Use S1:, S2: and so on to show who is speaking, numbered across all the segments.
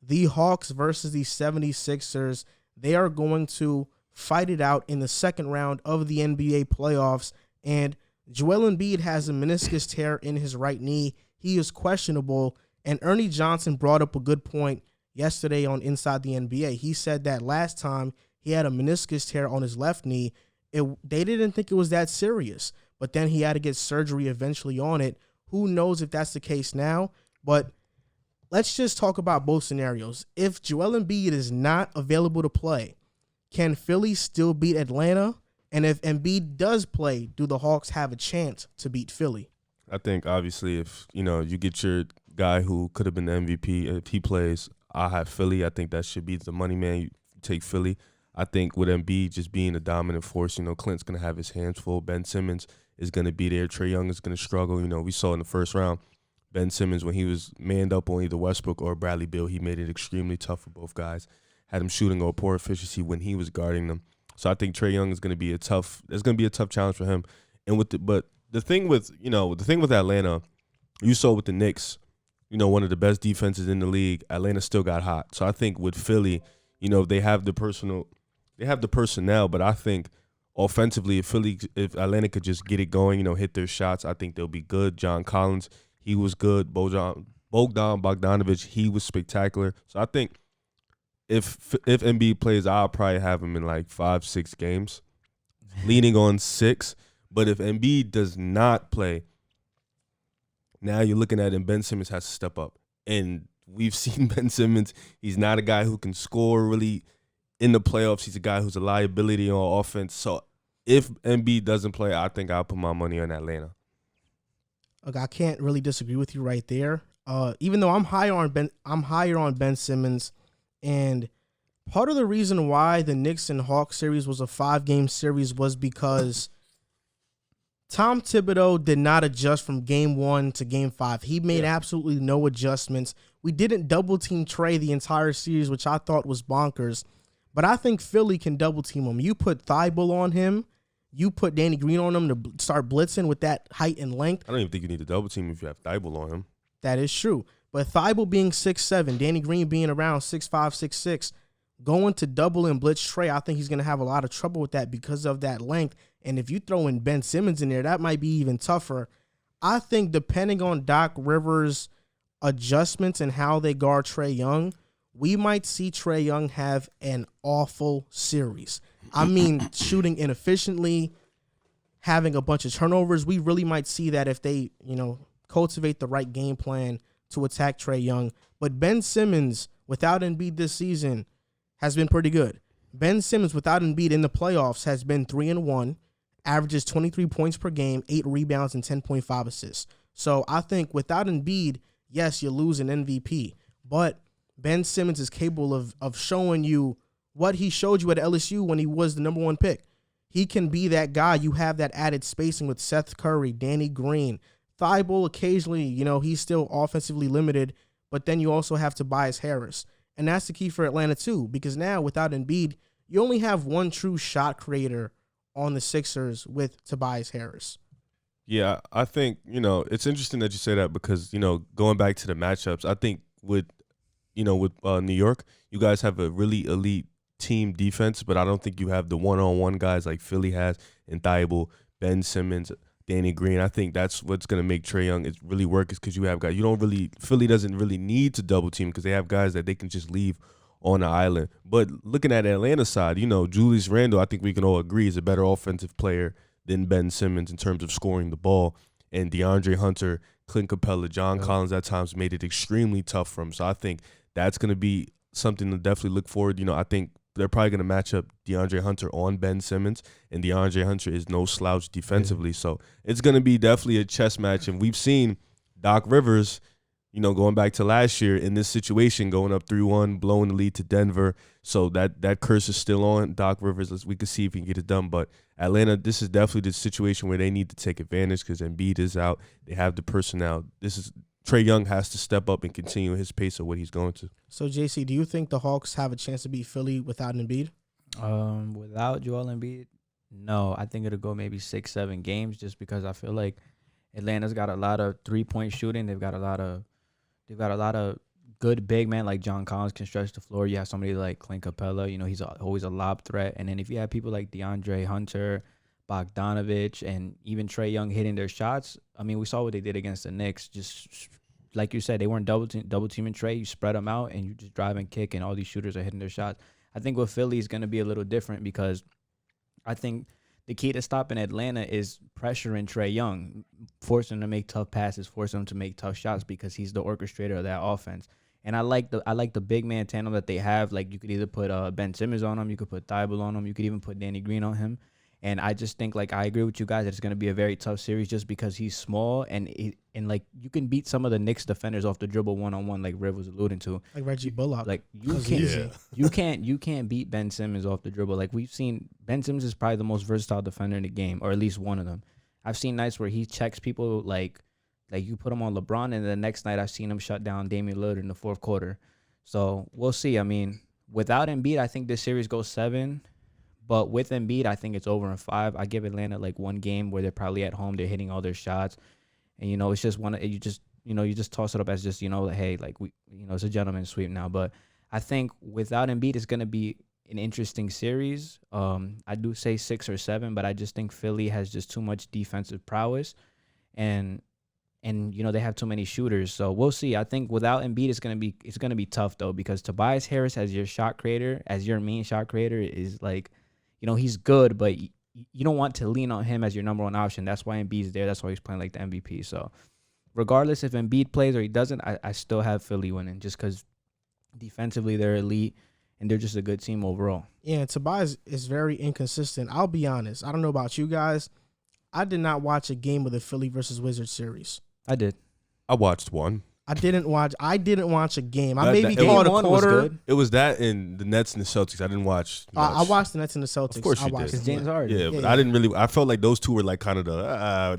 S1: the Hawks versus the 76ers. They are going to fight it out in the second round of the NBA playoffs. And Joel Embiid has a meniscus tear in his right knee. He is questionable. And Ernie Johnson brought up a good point yesterday on Inside the NBA. He said that last time he had a meniscus tear on his left knee, they didn't think it was that serious. But then he had to get surgery eventually on it. Who knows if that's the case now? But let's just talk about both scenarios. If Joel Embiid is not available to play, can Philly still beat Atlanta? And if Embiid does play, do the Hawks have a chance to beat Philly?
S2: I think, obviously, if, you get your guy who could have been the MVP, if he plays, I have Philly. I think that should be the money man. You take Philly. I think with Embiid just being a dominant force, Clint's going to have his hands full. Ben Simmons is going to be there. Trae Young is going to struggle. We saw in the first round, Ben Simmons, when he was manned up on either Westbrook or Bradley Beal, he made it extremely tough for both guys. Had him shooting or poor efficiency when he was guarding them. So I think Trae Young is going to be a tough challenge for him. And but the thing with Atlanta, you saw with the Knicks, one of the best defenses in the league, Atlanta still got hot. So I think with Philly, they have the personnel, but I think offensively, if Atlanta could just get it going, hit their shots, I think they'll be good. John Collins, he was good. Bogdan Bogdanovic, he was spectacular. So I think if Embiid plays, I'll probably have him in like 5-6 games, leaning on 6. But if Embiid does not play, now you're looking at him, Ben Simmons has to step up. And we've seen Ben Simmons, he's not a guy who can score really in the playoffs. He's a guy who's a liability on offense. So if Embiid doesn't play, I think I'll put my money on Atlanta.
S1: Look, I can't really disagree with you right there. Even though I'm higher on Ben Simmons, and part of the reason why the Knicks and Hawks series was a 5-game series was because Tom Thibodeau did not adjust from game 1 to game 5. He made absolutely no adjustments. We didn't double team Trae the entire series, which I thought was bonkers. But I think Philly can double team him. You put Thibault on him. You put Danny Green on him to start blitzing with that height and length.
S2: I don't even think you need to double team if you have Thibault on him.
S1: That is true. But Thibault being 6'7", Danny Green being around 6'5", 6'6", going to double and blitz Trae, I think he's going to have a lot of trouble with that because of that length. And if you throw in Ben Simmons in there, that might be even tougher. I think depending on Doc Rivers' adjustments and how they guard Trae Young, we might see Trae Young have an awful series. I mean, shooting inefficiently, having a bunch of turnovers. We really might see that if they, cultivate the right game plan to attack Trae Young. But Ben Simmons, without Embiid this season, has been pretty good. Ben Simmons, without Embiid in the playoffs, has been 3-1, averages 23 points per game, 8 rebounds, and 10.5 assists. So I think without Embiid, yes, you lose an MVP. But Ben Simmons is capable of showing you what he showed you at LSU when he was the number 1 pick. He can be that guy. You have that added spacing with Seth Curry, Danny Green. Thibault occasionally, he's still offensively limited, but then you also have Tobias Harris. And that's the key for Atlanta too, because now without Embiid, you only have one true shot creator on the Sixers with Tobias Harris.
S2: Yeah, I think, it's interesting that you say that because, going back to the matchups, I think with New York, you guys have a really elite team defense, but I don't think you have the one-on-one guys like Philly has in Thibault, Ben Simmons, Danny Green. I think that's what's going to make Trae Young really work is because you have guys. Philly doesn't really need to double team because they have guys that they can just leave on the island. But looking at Atlanta's side, Julius Randle, I think we can all agree is a better offensive player than Ben Simmons in terms of scoring the ball. And DeAndre Hunter, Clint Capella, John Collins at times made it extremely tough for him. So I think that's going to be something to definitely look forward. I think they're probably going to match up DeAndre Hunter on Ben Simmons, and DeAndre Hunter is no slouch defensively. So it's going to be definitely a chess match. And we've seen Doc Rivers, going back to last year in this situation, going up 3-1, blowing the lead to Denver. So that curse is still on Doc Rivers. We can see if he can get it done. But Atlanta, this is definitely the situation where they need to take advantage because Embiid is out. They have the personnel. Trae Young has to step up and continue his pace of what he's going to.
S1: So, JC, do you think the Hawks have a chance to beat Philly without Embiid?
S3: Without Joel Embiid, no. I think it'll go maybe 6-7 games just because I feel like Atlanta's got a lot of 3-point shooting. They've got a lot of good big man like John Collins can stretch the floor. You have somebody like Clint Capella. You know, he's always a lob threat. And then if you have people like DeAndre Hunter, Bogdanovich, and even Trae Young hitting their shots, I mean, we saw what they did against the Knicks. Just like you said, they weren't double teaming Trae. You spread them out and you just drive and kick, and all these shooters are hitting their shots. I think with Philly is going to be a little different because I think the key to stopping Atlanta is pressuring Trae Young, forcing him to make tough passes, forcing him to make tough shots because he's the orchestrator of that offense. And I like the big man tandem that they have. Like, you could either put Ben Simmons on him, you could put Thibault on him, you could even put Danny Green on him. And I just think, like, I agree with you guys that it's going to be a very tough series just because he's small and like you can beat some of the Knicks defenders off the dribble one-on-one, like Riv was alluding to.
S1: Like Reggie Bullock.
S3: Like you can't beat Ben Simmons off the dribble. Like, we've seen Ben Simmons is probably the most versatile defender in the game, or at least one of them. I've seen nights where he checks people like you put him on LeBron, and the next night I've seen him shut down Damian Lillard in the fourth quarter. So we'll see. I mean, without Embiid, I think this series goes 7. But with Embiid, I think it's over in 5. I give Atlanta like one game where they're probably at home, they're hitting all their shots, and it's just you just toss it up as just like, hey, like it's a gentleman's sweep now. But I think without Embiid, it's gonna be an interesting series. I do say 6 or 7, but I just think Philly has just too much defensive prowess, and they have too many shooters. So we'll see. I think without Embiid, it's gonna be tough though, because Tobias Harris as your shot creator, as your main shot creator, is like, he's good, but you don't want to lean on him as your number one option. That's why Embiid's there. That's why he's playing like the MVP. So regardless if Embiid plays or he doesn't, I still have Philly winning just because defensively they're elite and they're just a good team overall.
S1: Yeah, Tobias is very inconsistent. I'll be honest. I don't know about you guys. I did not watch a game of the Philly versus Wizards series.
S3: I did.
S2: I watched one.
S1: I didn't watch a game. I
S2: That-
S1: maybe
S2: that-
S1: called a
S3: Game 1 was
S1: quarter.
S3: good.
S2: It was that and the Nets and the Celtics. I didn't watch.
S1: I
S2: much.
S1: watched the Nets and the Celtics.
S2: Of course
S1: I
S2: you
S1: watched
S2: did.
S3: Because
S1: them.
S3: James Harden.
S2: Yeah, but
S1: Yeah.
S2: I didn't really. I felt like those two were like kind of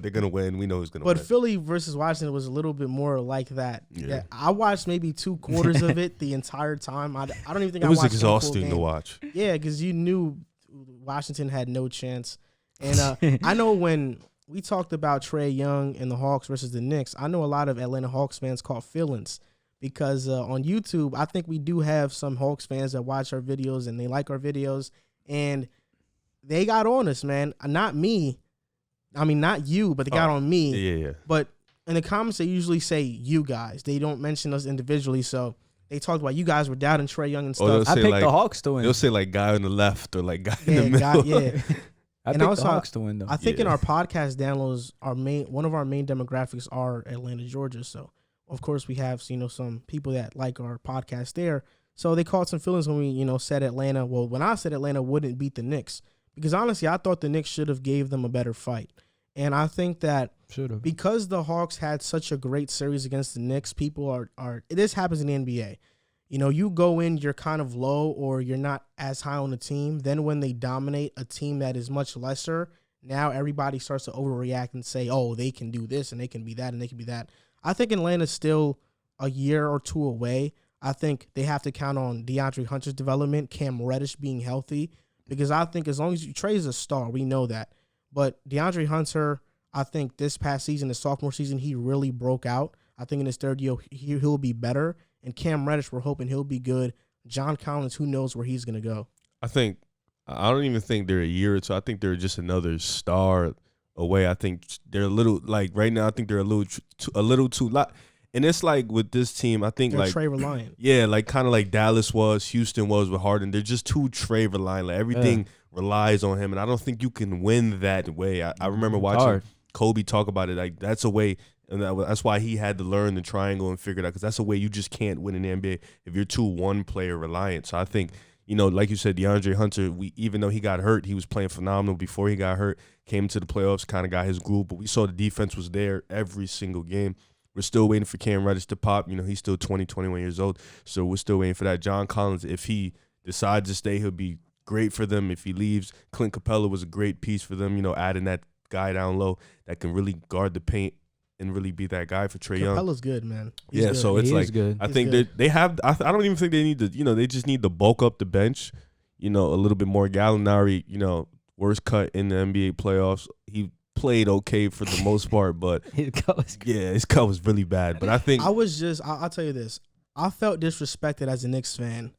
S2: they're gonna win. We know who's gonna
S1: But
S2: win.
S1: Philly versus Washington was a little bit more like that.
S2: Yeah.
S1: I watched maybe 2 quarters of it the entire time. I don't even think
S2: It
S1: I
S2: was
S1: watched the full
S2: exhausting
S1: game.
S2: to watch.
S1: Yeah, because you knew Washington had no chance. And I know when we talked about Trae Young and the Hawks versus the Knicks, I know a lot of Atlanta Hawks fans caught feelings because on YouTube, I think we do have some Hawks fans that watch our videos and they like our videos. And they got on us, man. Not me. I mean, not you, but they got on me.
S2: Yeah.
S1: But in the comments, they usually say you guys. They don't mention us individually. So they talked about you guys were doubting Trae Young and
S2: Oh,
S1: stuff.
S3: I
S2: say,
S3: picked
S2: like,
S3: the Hawks to win.
S2: They'll say like guy on the left or like guy in the
S1: Yeah,
S2: middle.
S1: yeah.
S3: I
S1: and
S3: picked
S1: also,
S3: the Hawks to win, though.
S1: I think in
S2: Yeah.
S1: our podcast downloads, one of our main demographics are Atlanta, Georgia. So of course we have some people that like our podcast there. So they caught some feelings when we said Atlanta. Well, when I said Atlanta wouldn't beat the Knicks, because honestly I thought the Knicks should have gave them a better fight. And I think that because the Hawks had such a great series against the Knicks, people are this happens in the NBA. You go in, you're kind of low or you're not as high on the team. Then when they dominate a team that is much lesser, now everybody starts to overreact and say, oh, they can do this and they can be that and they can be that. I think Atlanta's still a year or 2 away. I think they have to count on DeAndre Hunter's development, Cam Reddish being healthy, because I think as long as Trae's a star, we know that. But DeAndre Hunter, I think this past season, his sophomore season, he really broke out. I think in his third year, he'll be better. And Cam Reddish, we're hoping he'll be good. John Collins, who knows where he's going to go.
S2: I don't even think they're a year or two. I think they're just another star away. I think they're a little like right now. I think they're a little too lot. And it's like with this team, I think
S1: They're
S2: like
S1: Trae reliant.
S2: Yeah, like kind of like Dallas was, Houston was with Harden. They're just too Trae reliant. Like everything relies on him, and I don't think you can win that way. I remember watching Kobe talk about it. Like that's a way, and that's why he had to learn the triangle and figure it out, because that's a way you just can't win in the NBA if you're too one player reliant. So I think like you said, DeAndre Hunter, even though he got hurt, he was playing phenomenal before he got hurt. Came to the playoffs, kind of got his groove, but we saw the defense was there every single game. We're still waiting for Cam Reddish to pop. He's still 20, 21 years old. So we're still waiting for that. John Collins, if he decides to stay, he'll be great for them. If he leaves, Clint Capella was a great piece for them, adding that guy down low that can really guard the paint and really be that guy for Trae Young.
S1: Capella's good, man. He's
S2: Yeah,
S1: good.
S2: so it's
S3: He
S2: like
S3: is good.
S2: I
S1: He's
S2: think
S1: good.
S2: they have. I don't even think they need to. They just need to bulk up the bench. A little bit more. Gallinari, worst cut in the NBA playoffs. He played okay for the most part, but
S3: His cut was good.
S2: yeah, his cut was really bad. But I think
S1: I'll tell you this. I felt disrespected as a Knicks fan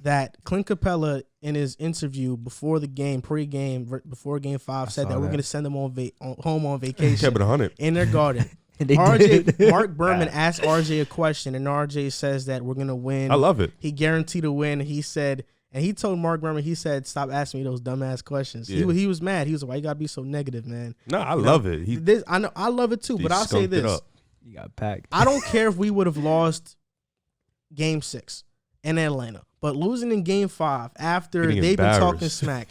S1: that Clint Capella in his interview before the game, pre-game, before Game 5, said that we're going to send them home on vacation.
S2: Kept it 100
S1: in their garden. Mark Berman asked RJ a question, and RJ says that we're going to win.
S2: I love it.
S1: He guaranteed a win. He said, and he told Mark Berman, he said, stop asking me those dumbass questions.
S2: Yeah.
S1: He was mad. He was like, why you got to be so negative, man?
S2: No, I love it.
S1: I know, I love it too, but I'll say this.
S3: You got packed.
S1: I don't care if we would have lost Game 6 in Atlanta, but losing in Game 5 after they've been talking smack.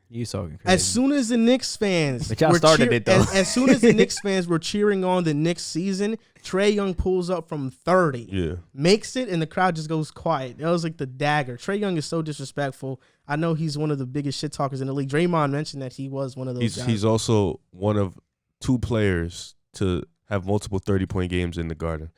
S3: You talking crazy.
S1: As soon as the Knicks fans,
S3: but y'all started it though.
S1: As soon as the Knicks fans were cheering on the Knicks season, Trae Young pulls up from 30, makes it, and the crowd just goes quiet. That was like the dagger. Trae Young is so disrespectful. I know he's one of the biggest shit talkers in the league. Draymond mentioned that he was one of those guys.
S2: He's also one of 2 players to have multiple 30-point games in the Garden.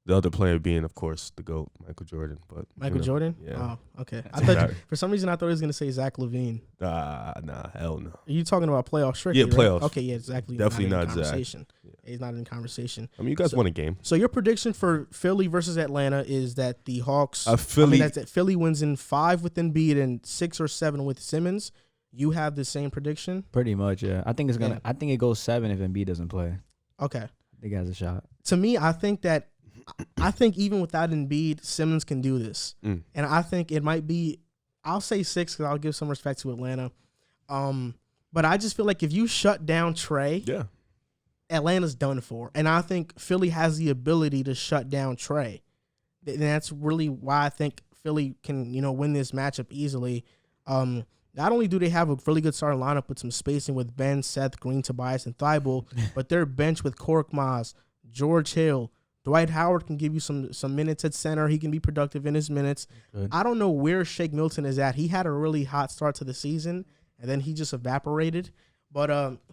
S2: The other player being, of course, the GOAT, Michael Jordan. But
S1: Michael Jordan?
S2: Yeah.
S1: Oh, okay. I thought for some reason I thought he was going to say Zach LaVine.
S2: Nah, hell no.
S1: Are you talking about playoffs strictly?
S2: Yeah, playoffs.
S1: Right? Okay, yeah, exactly.
S2: Definitely not Zach.
S1: Yeah. He's not in conversation.
S2: I mean, you guys won a game.
S1: So your prediction for Philly versus Atlanta is that the Hawks,
S2: that
S1: Philly wins in 5 with Embiid and 6 or 7 with Simmons. You have the same prediction?
S3: Pretty much, yeah. I think I think it goes 7 if Embiid doesn't play.
S1: Okay.
S3: I think he has a shot.
S1: To me, I think even without Embiid, Simmons can do this. And I think it might be, I'll say 6 because I'll give some respect to Atlanta. But I just feel like if you shut down Trae, Atlanta's done for. And I think Philly has the ability to shut down Trae. And that's really why I think Philly can, win this matchup easily. Not only do they have a really good starting lineup with some spacing with Ben, Seth, Green, Tobias, and Thibault, but their bench with Korkmaz, George Hill, Dwight Howard can give you some minutes at center. He can be productive in his minutes.
S3: Good.
S1: I don't know where Shake Milton is at. He had a really hot start to the season, and then he just evaporated. But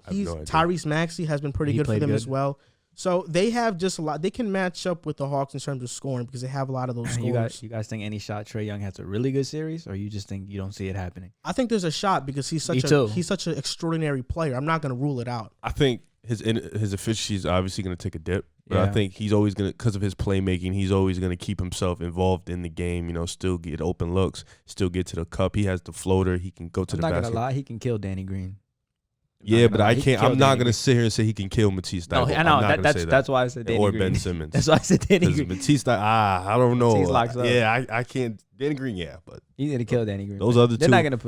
S1: Tyrese Maxey has been pretty good for them as well. So they have just a lot. They can match up with the Hawks in terms of scoring because they have a lot of those scores.
S3: You guys think any shot Trae Young has a really good series, or you just think you don't see it happening?
S1: I think there's a shot because he's such an extraordinary player. I'm not going to rule it out.
S2: I think his efficiency is obviously going to take a dip, but I think he's always going to, because of his playmaking, he's always going to keep himself involved in the game. Still get open looks, still get to the cup. He has the floater. He can go to the basket.
S3: I'm not gonna lie, he can kill Danny Green.
S2: Yeah, but I can't. I'm not gonna sit here and say he can kill Matisse.
S3: No, I know that's why I said Danny Green.
S2: Or Ben Simmons.
S3: That's why I said Danny Green.
S2: Matisse, I don't know.
S3: Matisse locks up.
S2: Yeah, I can't. Danny Green, but
S3: he's gonna kill Danny Green.
S2: Those other two,
S3: they're not gonna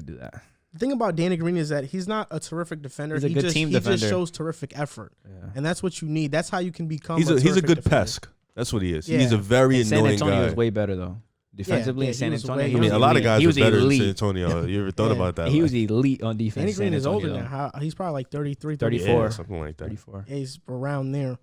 S3: do that.
S1: The thing about Danny Green is that he's not a terrific defender.
S3: He's a good team defender.
S1: He just shows terrific effort, and that's what you need. That's how you can become.
S2: He's a good
S1: defender.
S2: pesk. That's what he is.
S1: Yeah.
S2: He's a very annoying guy.
S3: San Antonio was way better though. Defensively in San Antonio,
S2: a lot of guys are better
S3: elite.
S2: in San Antonio. You ever thought about that?
S3: He was elite on defense.
S1: Danny Green is older now. He's probably like 33,
S3: 34.
S2: Something like that.
S3: 34.
S1: Yeah, he's around there.